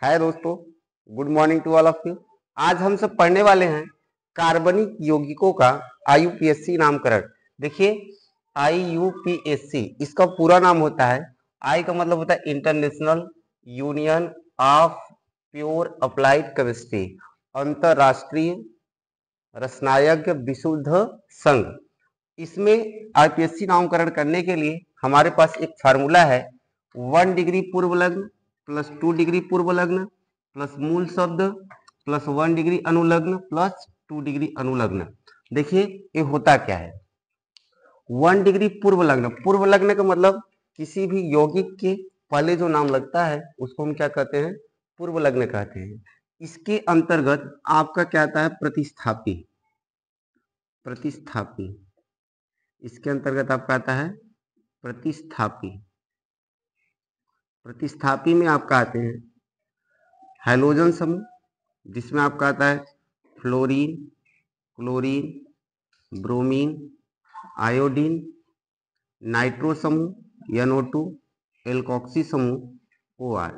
हाय दोस्तों, good morning to all of you. आज हम सब पढ़ने वाले हैं कार्बनिक यौगिकों का आईयूपीएसी नामकरण। देखिए, आईयूपीएसी इसका पूरा नाम होता है, आई का मतलब होता है international union of pure applied chemistry, अंतरराष्ट्रीय रसायनज्ञ विशुद्ध संघ। इसमें आईपीएससी नामकरण करने के लिए हमारे पास एक फार्मूला है, 1 डिग्री पूर्व लग्न प्लस 2 डिग्री पूर्व लग्न प्लस मूल शब्द प्लस 1 डिग्री अनुलग्न प्लस 2 डिग्री अनुलग्न। देखिए ये होता क्या है। 1 डिग्री पूर्व लग्न का मतलब किसी भी यौगिक के पहले जो नाम लगता है उसको हम क्या कहते हैं, पूर्व लग्न कहते हैं। इसके अंतर्गत आपका क्या आता है, प्रतिस्थापी। इसके अंतर्गत आपका आता है प्रतिस्थापी। प्रतिस्थापी में आपका आते हैं हैलोजन समूह, जिसमें आपका आता है fluorine, chlorine, bromine, iodine, nitro समूह NO2, एल्कोक्सी समूह OR।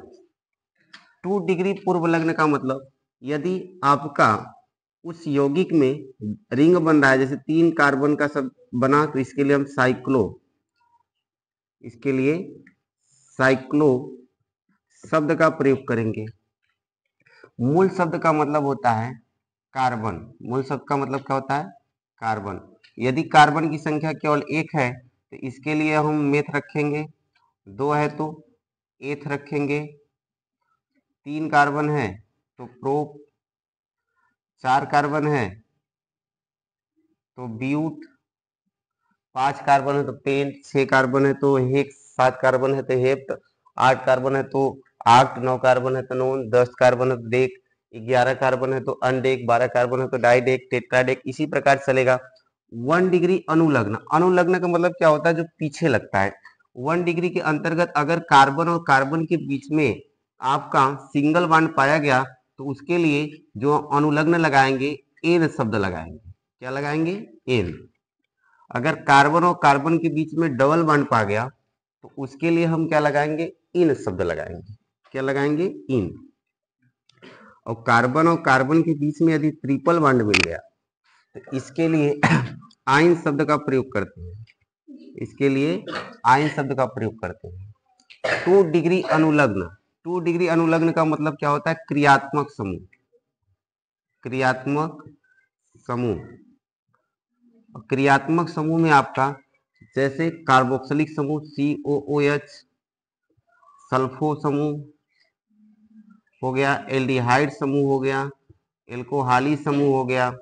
2 डिग्री पूर्व लग्न का मतलब यदि आपका उस यौगिक में रिंग बन रहा है, जैसे 3 कार्बन का सब बना, तो इसके लिए हम साइक्लो शब्द का प्रयोग करेंगे। मूल शब्द का मतलब होता है कार्बन। मूल शब्द का मतलब क्या होता है, कार्बन। यदि कार्बन की संख्या केवल 1 है तो इसके लिए हम मेथ रखेंगे, 2 है तो एथ रखेंगे, 3 कार्बन है तो प्रोप, 4 कार्बन है तो ब्यूट, 5 कार्बन है तो पेंट, 6 कार्बन है तो हेक्स, 7 कार्बन है तो हेप्ट, 8 कार्बन है तो आक्ट, 9 कार्बन है तो नोन, 10 कार्बन है तो डेक, 11 कार्बन है तो अनडेक, 12 कार्बन है तो डाइडेक, टेट्राडेक, इसी प्रकार चलेगा। 1 डिग्री अनुलग्न का मतलब क्या होता है, जो पीछे लगता है। 1 डिग्री के अंतर्गत अगर कार्बन और कार्बन के बीच में आपका सिंगल बॉन्ड पाया गया तो उसके लिए जो अनुलग्न लगाएंगे, एन शब्द लगाएंगे। क्या लगाएंगे, एन। अगर कार्बन और कार्बन के बीच में डबल बॉन्ड पा गया तो उसके लिए हम क्या लगाएंगे, इन शब्द लगाएंगे। क्या लगाएंगे, इन। और कार्बन के बीच में यदि ट्रिपल बॉन्ड मिल गया तो इसके लिए आइन शब्द का प्रयोग करते हैं। 2 डिग्री अनुलग्न का मतलब क्या होता है, क्रियात्मक समूह में आपका जैसे कार्बोक्सिलिक समूह COOH, सल्फो समूह हो गया, एल्डिहाइड समूह हो गया, एल्कोहली समूह हो गया,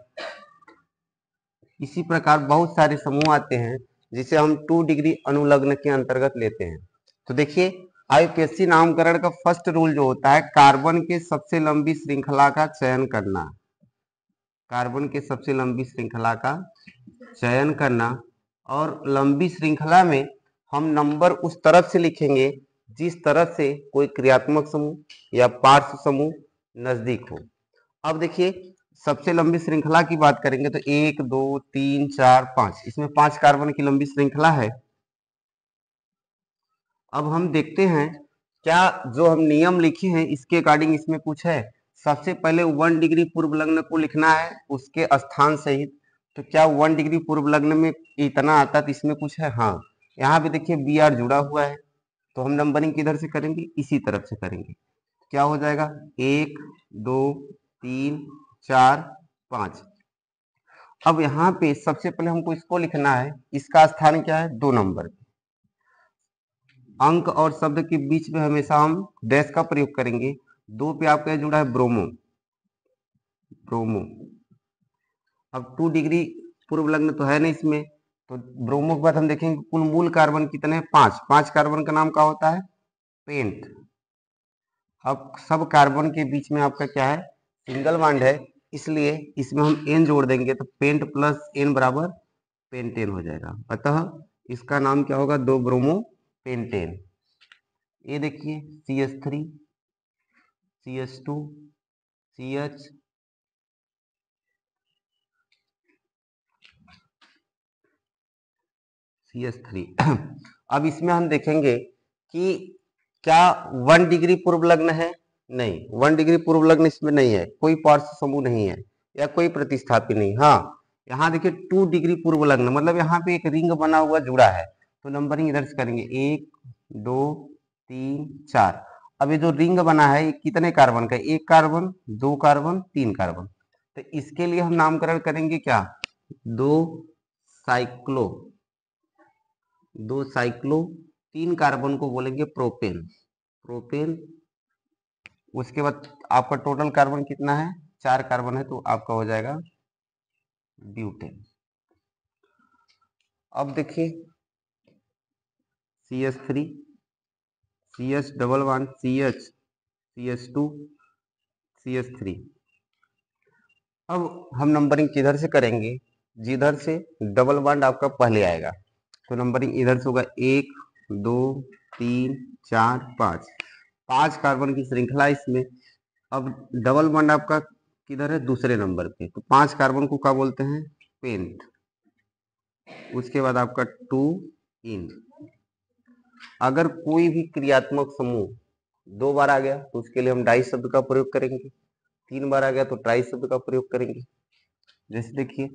इसी प्रकार बहुत सारे समूह आते हैं जिसे हम 2 डिग्री अनुलग्न के अंतर्गत लेते हैं। तो देखिए, आईयूपीएसी नामकरण का फर्स्ट रूल जो होता है, कार्बन के सबसे लंबी श्रृंखला का चयन करना। और लंबी श्रृंखला में हम नंबर उस तरफ से लिखेंगे जिस तरफ से कोई क्रियात्मक समूह या पार्श्व समूह नजदीक हो। अब देखिए, सबसे लंबी श्रृंखला की बात करेंगे तो 1 2 3 4 5, इसमें 5 कार्बन की लंबी श्रृंखला है। अब हम देखते हैं क्या जो हम नियम लिखे हैं इसके अकॉर्डिंग इसमें कुछ है। सबसे पहले 1 डिग्री पूर्व लग्न को लिखना है उसके स्थान सहित। तो क्या 1 डिग्री पूर्व लग्न में इतना आता है, तो इसमें कुछ है। हाँ, यहाँ पे देखिए BR जुड़ा हुआ है, तो हम नंबरिंग किधर से करेंगे, इसी तरफ से करेंगे। क्या हो जाएगा, 1 2 3 4 5। अब यहाँ पे सबसे पहले हमको इसको लिखना है, इसका स्थान क्या है, 2 नंबर। अंक और शब्द के बीच में हमेशा हम डैश का प्रयोग करेंगे। 2 पे आपका जुड़ा है ब्रोमो। अब 2 डिग्री पूर्व लग्न तो है नहीं इसमें, तो ब्रोमो के बाद हम देखेंगे कुल मूल कार्बन कितने हैं, 5 कार्बन का नाम क्या होता है, पेंट। अब सब कार्बन के बीच में आपका क्या है, सिंगल बॉन्ड है, इसलिए इसमें हम N जोड़ देंगे तो पेंट प्लस N बराबर पेंटेन हो जाएगा। अतः इसका नाम क्या होगा, 2 ब्रोमो पेंटेन। ये देखिए CH3 CH2 CH CH3। अब इसमें हम देखेंगे कि क्या 1 डिग्री पूर्व लग्न है, नहीं, 1 डिग्री पूर्व लग्न इसमें नहीं है, कोई पार्श्व समूह नहीं है या कोई प्रतिस्थापी नहीं। हाँ, यहाँ देखिए 2 डिग्री पूर्व लग्न, मतलब यहाँ पे एक रिंग बना हुआ जुड़ा है, तो नंबरिंग इधर से करेंगे 1 2 3 4। अब ये जो रिंग बना है ये कितने कार्बन का? 1 कार्बन, 2 कार्बन, 3 कार्बन। तो इसके लिए हम नामकरण करेंगे क्या? 2 साइक्लो, 3 कार्बन को बोलेंगे प्रोपेन। प्रोपेन। उसके बाद आपका टोटल कार्बन कितना है? 4 कार्बन है, तो आपका हो जाएगा ब्यूटेन। अब देखिए CH3, CH double one, CH, CH2, CH3। अब हम नंबरिंग किधर से करेंगे? जिधर से डबल बॉन्ड आपका पहले आएगा, तो नंबरिंग इधर से होगा 1 2 3 4 5। 5 कार्बन की श्रृंखला इसमें। अब डबल बॉन्ड आपका किधर है? दूसरे नंबर पे, तो 5 कार्बन को क्या बोलते हैं? पेंट। उसके बाद आपका 2 इन। अगर कोई भी क्रियात्मक समूह 2 बार आ गया तो उसके लिए हम डाई शब्द का प्रयोग करेंगे, 3 बार आ गया तो ट्राई शब्द का प्रयोग करेंगे। जैसे देखिए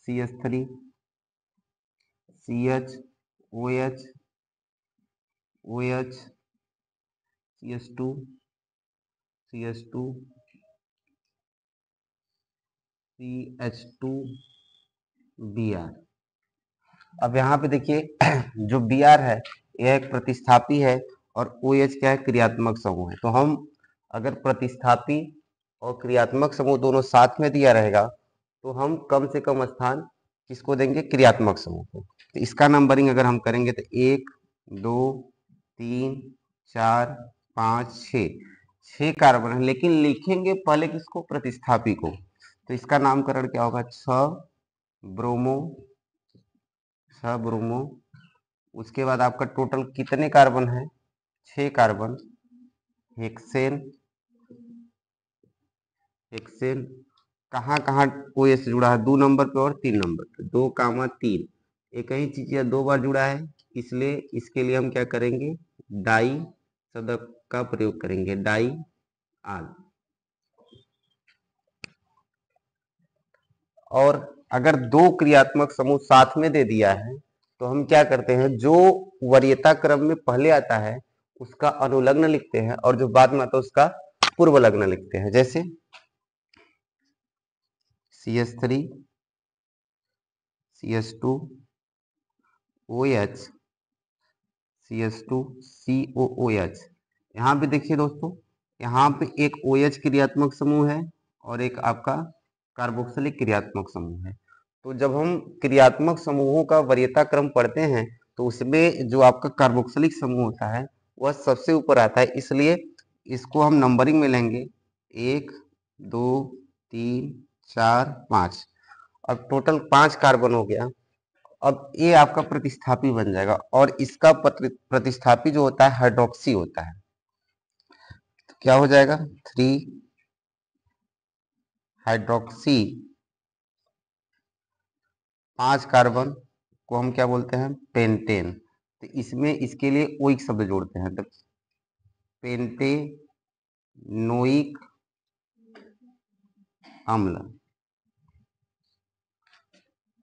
CH3, CH, OH, OH, CH2, CH2, CH2, Br। अब यहाँ पे देखिए जो Br है यह एक प्रतिस्थापी है और OH क्या है? क्रियात्मक समूह है। तो हम अगर प्रतिस्थापी और क्रियात्मक समूह दोनों साथ में दिया रहेगा तो हम कम से कम स्थान किसको देंगे? क्रियात्मक समूह को। तो इसका नंबरिंग अगर हम करेंगे तो 1 2 3 4 5 6 कार्बन है, लेकिन लिखेंगे पहले किसको? प्रतिस्थापी को। तो इसका नामकरण क्या होगा? 6 ब्रोमो। उसके बाद आपका टोटल कितने कार्बन है? 6 कार्बन। हेक्सेन। कहाँ कहाँ OH जुड़ा है? 2 नंबर पे और 3 नंबर पे, 2 कामा 3। एक ही चीज या 2 बार जुड़ा है, इसलिए इसके लिए हम क्या करेंगे? डाई शब्द का प्रयोग करेंगे, डाई आल। और अगर 2 क्रियात्मक समूह साथ में दे दिया है तो हम क्या करते हैं? जो वरीयता क्रम में पहले आता है उसका अनुलग्न लिखते हैं और जो बाद में आता है उसका पूर्व लग्न लिखते हैं। जैसे CH3, CH2, OH, CH2, COOH। यहाँ पे देखिए दोस्तों, यहाँ पे एक OH क्रियात्मक समूह है और एक आपका कार्बोक्सिलिक क्रियात्मक समूह है। तो जब हम क्रियात्मक समूहों का वरीयता क्रम पढ़ते हैं तो उसमें जो आपका कार्बोक्सिलिक समूह होता है वह सबसे ऊपर आता है, इसलिए इसको हम नंबरिंग में लेंगे 1 2 3 4 5। अब टोटल 5 कार्बन हो गया। अब ये आपका प्रतिस्थापी बन जाएगा और इसका प्रतिस्थापी जो होता है हाइड्रोक्सी होता है। तो क्या हो जाएगा? 3 हाइड्रोक्सी। 5 कार्बन को हम क्या बोलते हैं? पेंटेन। तो इसमें इसके लिए ओइक शब्द जोड़ते हैं, तो पेंटेनोइक अम्ल।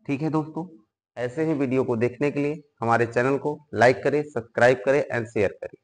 ठीक है दोस्तों, ऐसे ही वीडियो को देखने के लिए हमारे चैनल को लाइक करें, सब्सक्राइब करें एंड शेयर करें।